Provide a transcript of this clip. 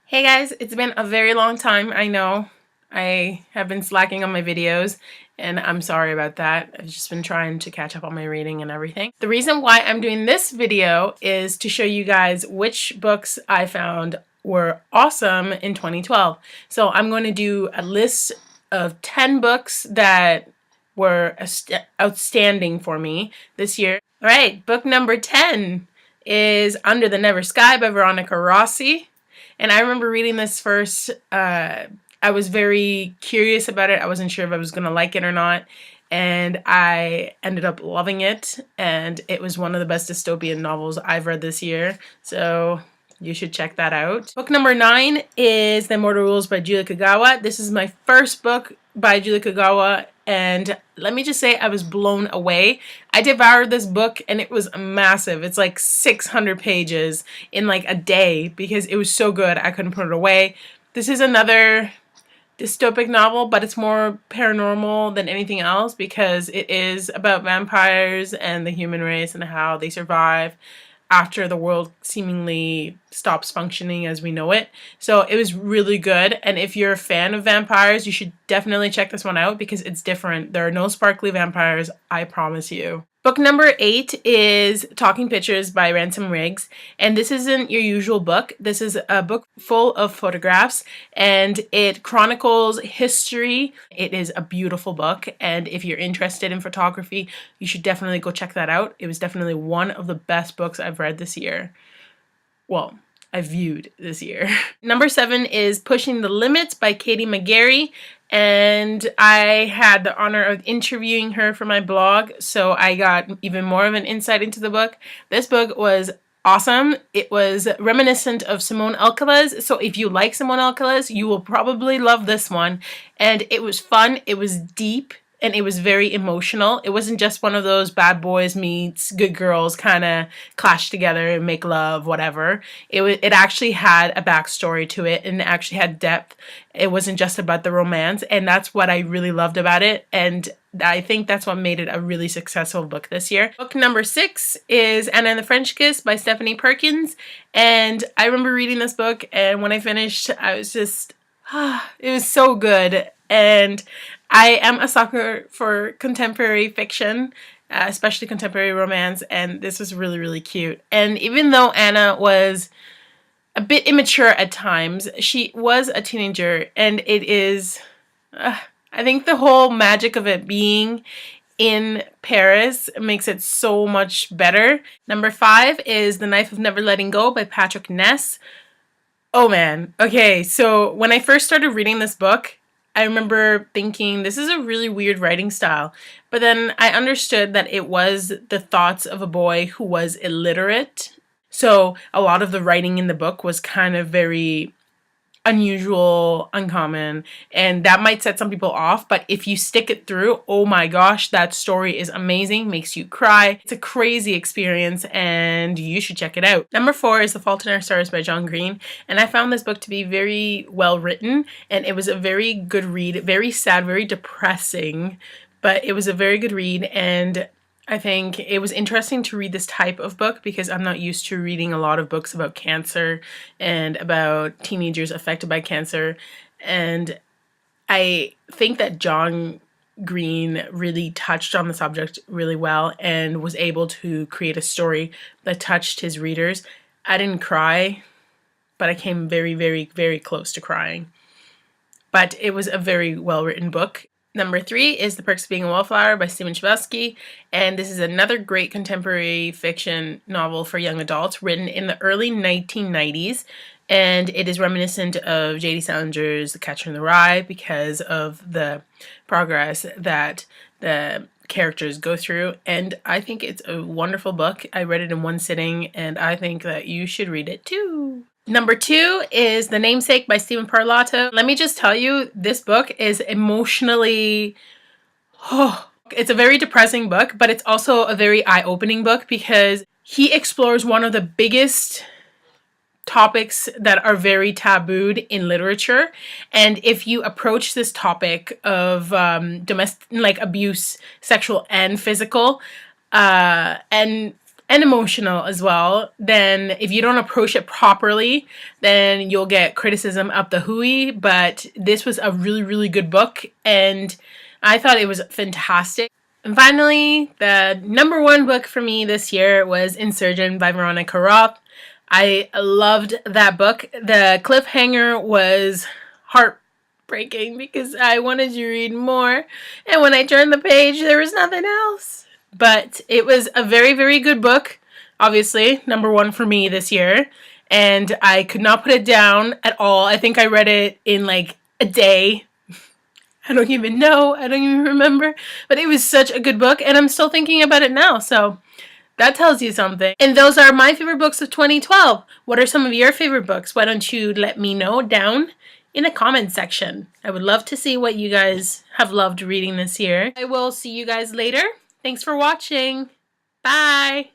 Hey guys, it's been a very long time. I know I have been slacking on my videos and I'm sorry about that. I've just been trying to catch up on my reading and everything. The reason why I'm doing this video is to show you guys which books I found were awesome in 2012. So I'm going to do a list of 10 books that were outstanding for me this year. All right, book number 10 is Under the Never Sky by Veronica Rossi. And I remember reading this first. I was very curious about it. I wasn't sure if I was going to like it or not. And I ended up loving it. And it was one of the best dystopian novels I've read this year. So you should check that out. Book number 9 is The Immortal Rules by Julie Kagawa. This is my first book by Julie Kagawa. And let me just say, I was blown away. I devoured this book and it was massive. It's like 600 pages in like a day because it was so good. I couldn't put it away. This is another dystopic novel, but it's more paranormal than anything else because it is about vampires and the human race and how they survive after the world seemingly stops functioning as we know it. So it was really good. And if you're a fan of vampires, you should definitely check this one out because it's different. There are no sparkly vampires, I promise you. Book number 8 is Talking Pictures by Ransom. And this isn't your usual book. This is a book full of photographs and it chronicles history. It is a beautiful book. And if you're interested in photography, you should definitely go check that out. It was definitely one of the best books I've read this year. Well, I viewed this year. Number 7 is Pushing the Limits by McGarry. And I had the honor of interviewing her for my blog, so I got even more of an insight into the book. This book was awesome. It was reminiscent of Simone Alcalez, so if you like Simone Alcalez, you will probably love this one. And it was fun, it was deep, and it was very emotional. It wasn't just one of those bad boys meets good girls kind of clash together and make love, whatever. It actually had a backstory to it and it actually had depth. It wasn't just about the romance, and that's what I really loved about it. And I think that's what made it a really successful book this year. Book number 6 is Anna and the French Kiss by Stephanie Perkins. And I remember reading this book, and when I finished, I was just, it was so good. And I am a sucker for contemporary fiction, especially contemporary romance, and this was really, really cute. And even though Anna was a bit immature at times, she was a teenager, and it is, I think the whole magic of it being in Paris makes it so much better. Number 5 is The Knife of Never Letting Go by Patrick Ness. Oh man, okay, so when I first started reading this book, I remember thinking, this is a really weird writing style. But then I understood that it was the thoughts of a boy who was illiterate. So a lot of the writing in the book was kind of very unusual, uncommon, and that might set some people off, but if you stick it through, oh my gosh, that story is amazing, makes you cry. It's a crazy experience and you should check it out. Number 4 is The Fault in Our Stars by John Green, and I found this book to be very well written, and it was a very good read, very sad, very depressing, but it was a very good read. And I think it was interesting to read this type of book because I'm not used to reading a lot of books about cancer and about teenagers affected by cancer. And I think that John Green really touched on the subject really well and was able to create a story that touched his readers. I didn't cry, but I came very, very, very close to crying. But it was a very well-written book. Number 3 is The Perks of Being a Wallflower by Chbosky, and this is another great contemporary fiction novel for young adults written in the early 1990s, and it is reminiscent of J.D. Salinger's The Catcher in the Rye because of the progress that the characters go through, and I think it's a wonderful book. I read it in one sitting, and I think that you should read it too. Number 2 is The Namesake by Parlato. Let me just tell you, this book is emotionally, it's a very depressing book, but it's also a very eye-opening book because he explores one of the biggest topics that are very tabooed in literature. And if you approach this topic of domestic, like abuse, sexual and physical, and and emotional as well, then if you don't approach it properly, then you'll get criticism up the hooey. But this was a really, really good book, and I thought it was fantastic. And finally, the number one book for me this year was Insurgent by Veronica Roth. I loved that book. The cliffhanger was heartbreaking because I wanted to read more, and when I turned the page, there was nothing else. But it was a very, very good book. Obviously, number one for me this year. And I could not put it down at all. I think I read it in like a day. I don't even know. I don't even remember. But it was such a good book. And I'm still thinking about it now. So that tells you something. And those are my favorite books of 2012. What are some of your favorite books? Why don't you let me know down in the comment section. I would love to see what you guys have loved reading this year. I will see you guys later. Thanks for watching. Bye.